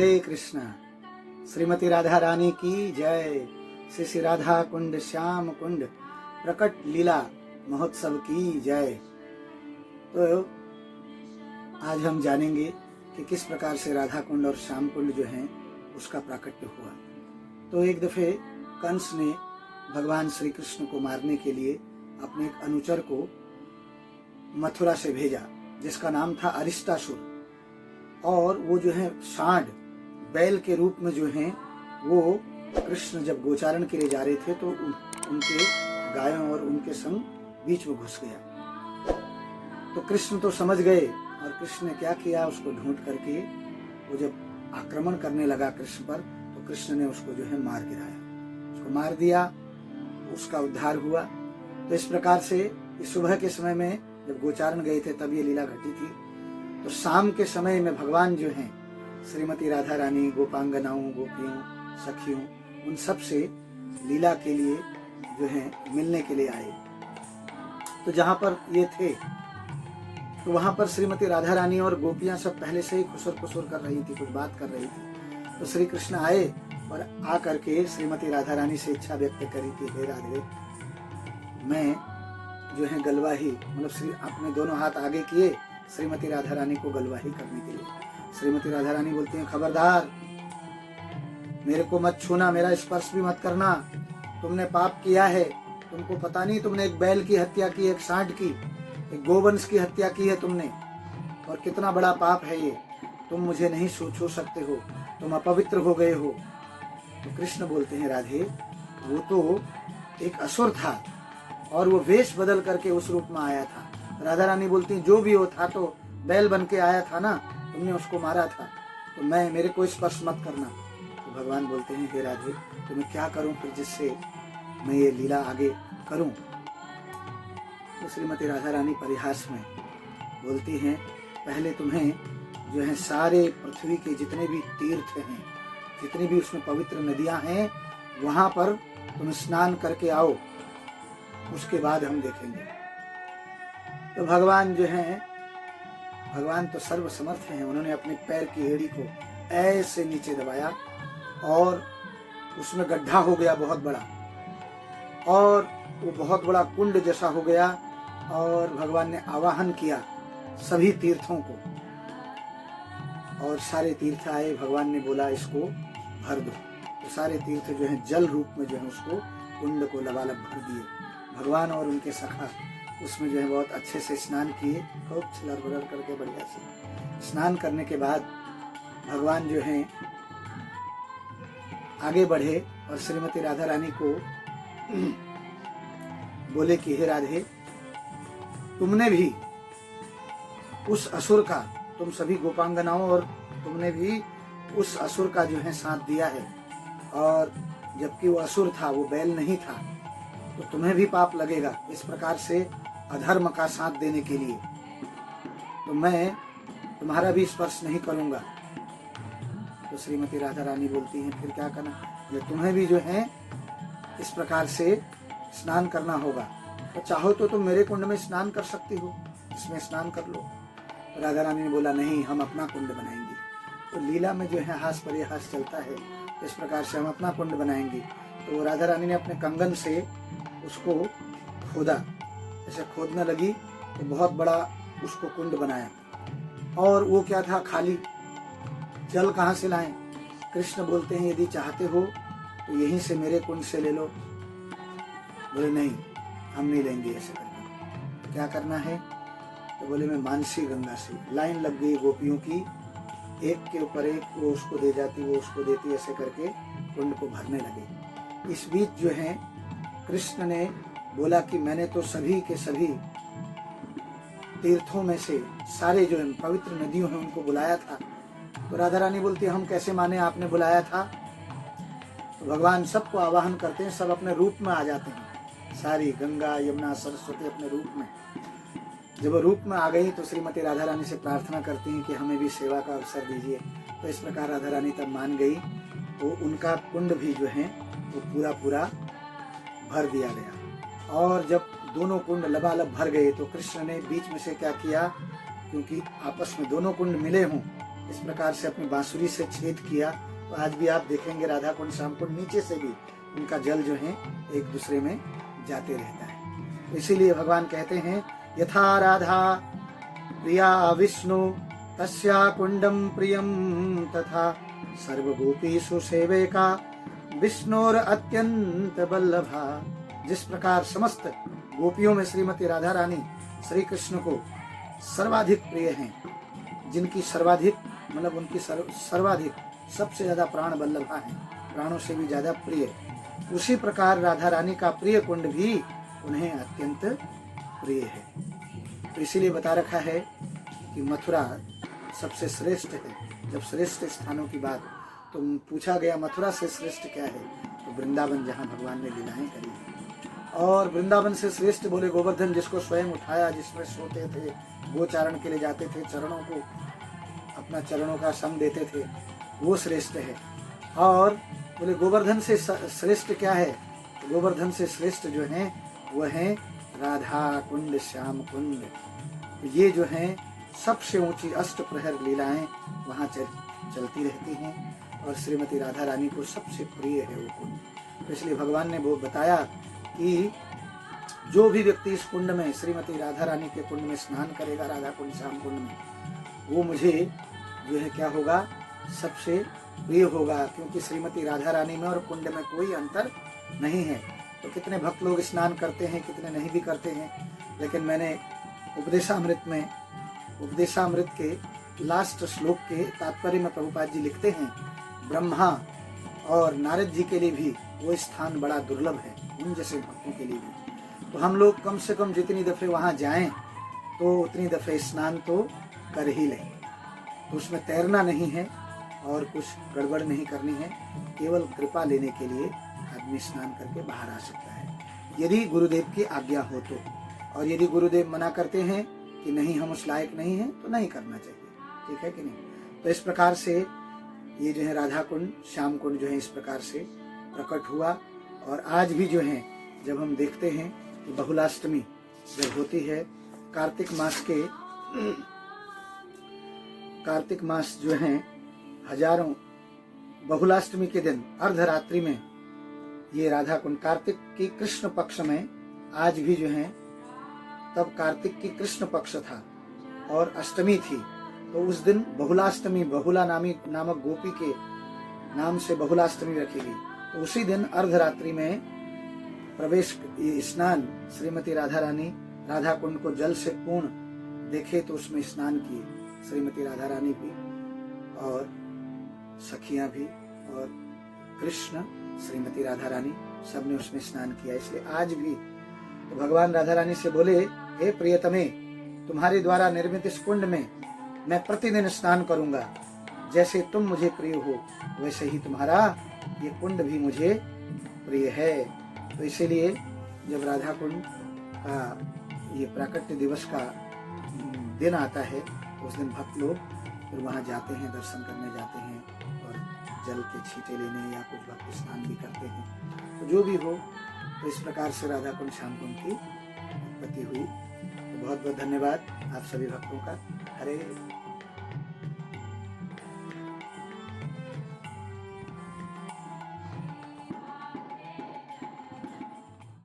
हरे कृष्णा। श्रीमती राधा रानी की जय। श्री श्री राधा कुंड श्याम कुंड प्रकट लीला महोत्सव की जय। तो आज हम जानेंगे कि किस प्रकार से राधा कुंड और श्याम कुंड जो है उसका प्राकट्य हुआ। तो एक दफे कंस ने भगवान श्री कृष्ण को मारने के लिए अपने एक अनुचर को मथुरा से भेजा जिसका नाम था अरिष्टासुर। और वो जो है सांड बैल के रूप में जो है वो कृष्ण जब गोचारण के लिए जा रहे थे तो उनके गायों और उनके संग बीच में घुस गया। तो कृष्ण तो समझ गए और कृष्ण ने क्या किया, उसको ढूंढ करके वो जब आक्रमण करने लगा कृष्ण पर तो कृष्ण ने उसको जो है मार गिराया, उसको मार दिया, उसका उद्धार हुआ। तो इस प्रकार से इस सुबह के समय में जब गोचारण गए थे तब ये लीला घटी थी। तो शाम के समय में भगवान जो हैं श्रीमती राधा रानी गोपांगनाओं गोपियों सखियों उन सब से लीला के लिए जो है मिलने के लिए आए। तो जहाँ पर ये थे तो वहाँ पर श्रीमती राधा रानी और गोपियां सब पहले से ही खुसर खुसर कर रही थी, कुछ बात कर रही थी। तो श्री कृष्ण आए और आ करके श्रीमती राधा रानी से इच्छा व्यक्त करी कि हे राधे, मैं जो है गलवाही मतलब श्री अपने दोनों हाथ आगे किए श्रीमती राधा रानी को गलवाही करने के लिए। श्रीमती राधा रानी बोलती हैं, खबरदार मेरे को मत छूना, मेरा स्पर्श भी मत करना, तुमने पाप किया है। तुमको पता नहीं, तुमने एक बैल की हत्या की, एक सांड की, एक गोवंश की हत्या की है तुमने, और कितना बड़ा पाप है ये। तुम मुझे नहीं छू सकते हो, तुम अपवित्र हो गए हो। तो कृष्ण बोलते हैं, राधे वो तो एक असुर था और वो वेश बदल करके उस रूप में आया था। राधा रानी बोलती हैं, जो भी हो था तो बैल बन के आया था ना, तुमने उसको मारा था, तो मेरे को स्पर्श मत करना। तो भगवान बोलते हैं, हे राधे तो मैं क्या करूं फिर जिससे मैं ये लीला आगे करूं। तो श्रीमती राधा रानी परिहास में बोलती हैं, पहले तुम्हें जो है सारे पृथ्वी के जितने भी तीर्थ हैं, जितनी भी उसमें पवित्र नदियां हैं, वहां पर तुम स्नान करके आओ, उसके बाद हम देखेंगे। तो भगवान जो है, भगवान तो सर्वसमर्थ हैं, उन्होंने अपने पैर की एड़ी को ऐसे नीचे दबाया और उसमें गड्ढा हो गया बहुत बड़ा, और वो बहुत बड़ा कुंड जैसा हो गया। और भगवान ने आवाहन किया सभी तीर्थों को और सारे तीर्थ आए। भगवान ने बोला इसको भर दो। तो सारे तीर्थ जो है जल रूप में जो है उसको कुंड को लबालब भर दिए। भगवान और उनके सखा उसमें जो है बहुत अच्छे से स्नान किए, खूब छिलर बरर करके बढ़िया से स्नान करने के बाद भगवान जो है आगे बढ़े और श्रीमती राधा रानी को बोले कि हे राधे, तुमने भी उस असुर का, तुम सभी गोपांगनाओं और तुमने भी उस असुर का जो है साथ दिया है, और जबकि वो असुर था, वो बैल नहीं था, तो तुम्हें भी पाप लगेगा इस प्रकार से अधर्म का साथ देने के लिए। तो मैं तुम्हारा भी स्पर्श नहीं करूंगा। तो श्रीमती राधा रानी बोलती हैं, फिर क्या करना, ये तुम्हें भी जो है इस प्रकार से स्नान करना होगा। तो चाहो तो तुम मेरे कुंड में स्नान कर सकती हो, इसमें स्नान कर लो। तो राधा रानी ने बोला, नहीं, हम अपना कुंड बनाएंगे। तो लीला में जो है हास परिहास चलता है, इस प्रकार से हम अपना कुंड बनाएंगे। तो राधा रानी ने अपने कंगन से उसको खोदा, ऐसे खोदने लगी तो बहुत बड़ा उसको कुंड बनाया। और वो क्या था, खाली। जल कहाँ से लाएं? कृष्ण बोलते हैं, यदि चाहते हो तो यहीं से मेरे कुंड से ले लो। बोले नहीं, हम नहीं लेंगे ऐसे करके। तो क्या करना है? तो बोले मैं मानसी गंगा से। लाइन लग गई गोपियों की, एक के ऊपर एक, वो उसको दे जाती, वो उसको देती, ऐसे करके कुंड को भरने लगे। इस बीच जो है कृष्ण ने बोला कि मैंने तो सभी के सभी तीर्थों में से सारे जो पवित्र नदियों हैं उनको बुलाया था। तो राधा रानी बोलती है, हम कैसे माने आपने बुलाया था। तो भगवान सबको आवाहन करते हैं, सब अपने रूप में आ जाते हैं, सारी गंगा यमुना सरस्वती अपने रूप में। जब वो रूप में आ गई तो श्रीमती राधा रानी से प्रार्थना करती हैं कि हमें भी सेवा का अवसर दीजिए। तो इस प्रकार राधा रानी तब मान गई। तो उनका कुंड भी जो है वो पूरा पूरा भर दिया गया। और जब दोनों कुंड लबालब भर गए तो कृष्ण ने बीच में से क्या किया, क्योंकि आपस में दोनों कुंड मिले हों इस प्रकार से अपनी बांसुरी से छेद किया। तो आज भी आप देखेंगे राधा कुंड श्याम कुंड नीचे से भी उनका जल जो है एक दूसरे में जाते रहता है। तो इसीलिए भगवान कहते हैं यथा राधा प्रिया विष्णु तस्या कुंडम प्रियम तथा सर्वगोपीषु सेविका विष्णुर अत्यंत बल्लभा। जिस प्रकार समस्त गोपियों में श्रीमती राधा रानी श्री कृष्ण को सर्वाधिक प्रिय हैं, जिनकी सर्वाधिक मतलब उनकी सर्वाधिक सबसे ज्यादा प्राण बल्लभा है, प्राणों से भी ज्यादा प्रिय, उसी प्रकार राधा रानी का प्रिय कुंड भी उन्हें अत्यंत प्रिय है। तो इसीलिए बता रखा है कि मथुरा सबसे श्रेष्ठ है। जब श्रेष्ठ स्थानों की बात तो पूछा गया मथुरा से श्रेष्ठ क्या है, तो वृंदावन जहाँ भगवान ने लीलाएं करी है। और वृंदावन से श्रेष्ठ बोले गोवर्धन, जिसको स्वयं उठाया, जिसमें सोते थे, गोचारण के लिए जाते थे, चरणों को अपना चरणों का संग देते थे, वो श्रेष्ठ है। और बोले गोवर्धन से श्रेष्ठ क्या है, तो गोवर्धन से श्रेष्ठ जो है वह है राधा कुंड श्याम कुंड। ये जो है सबसे ऊंची अष्ट प्रहर लीलाएं वहाँ चलती रहती हैं और श्रीमती राधा रानी को सबसे प्रिय है वो कुंड। तो इसलिए भगवान ने वो बताया कि जो भी व्यक्ति इस कुंड में श्रीमती राधा रानी के कुंड में स्नान करेगा, राधा कुंड श्याम कुंड में, वो मुझे जो है क्या होगा, सबसे प्रिय होगा। क्योंकि श्रीमती राधा रानी में और कुंड में कोई अंतर नहीं है। तो कितने भक्त लोग स्नान करते हैं, कितने नहीं भी करते हैं, लेकिन मैंने उपदेशामृत के लास्ट श्लोक के तात्पर्य में प्रभुपाद जी लिखते हैं, ब्रह्मा और नारद जी के लिए भी वो स्थान बड़ा दुर्लभ है, उन जैसे भक्तों के लिए भी। तो हम लोग कम से कम जितनी दफे वहाँ जाएं तो उतनी दफे स्नान तो कर ही लें। तो उसमें तैरना नहीं है और कुछ गड़बड़ नहीं करनी है, केवल कृपा लेने के लिए आदमी स्नान करके बाहर आ सकता है, यदि गुरुदेव की आज्ञा हो तो। और यदि गुरुदेव मना करते हैं कि नहीं हम उस लायक नहीं हैं, तो नहीं करना चाहिए, ठीक है कि नहीं। तो इस प्रकार से ये जो है राधा कुंड श्याम कुंड जो है इस प्रकार से प्रकट हुआ। और आज भी जो है जब हम देखते हैं कि बहुलाष्टमी जब होती है, कार्तिक मास जो है हजारों बहुलाष्टमी के दिन अर्धरात्रि में ये राधा कुंड, कार्तिक की कृष्ण पक्ष में आज भी जो है, तब कार्तिक की कृष्ण पक्ष था और अष्टमी थी, तो उस दिन बहुलाष्टमी, बहुला नामक गोपी के नाम से बहुलाष्टमी रखी गई। तो उसी दिन अर्धरात्रि में प्रवेश स्नान श्रीमती राधा रानी राधा कुंड को जल से पूर्ण देखे तो उसमें स्नान किए, श्रीमती राधा रानी भी और सखियां भी और कृष्ण श्रीमती राधा रानी सब ने उसमें स्नान किया। इसलिए आज भी तो भगवान राधा रानी से बोले, हे प्रियतमे, तुम्हारे द्वारा निर्मित इस कुंड में मैं प्रतिदिन स्नान करूंगा, जैसे तुम मुझे प्रिय हो वैसे ही तुम्हारा ये कुंड भी मुझे प्रिय है। तो इसीलिए जब राधा कुंड का ये प्राकट्य दिवस का दिन आता है तो उस दिन भक्त लोग फिर वहाँ जाते हैं, दर्शन करने जाते हैं और जल के छींटे लेने, या कुछ भक्त स्नान भी करते हैं। तो जो भी हो, तो इस प्रकार से राधा कुंड श्याम कुंड की उत्पत्ति हुई। तो बहुत बहुत धन्यवाद आप सभी भक्तों का। हरे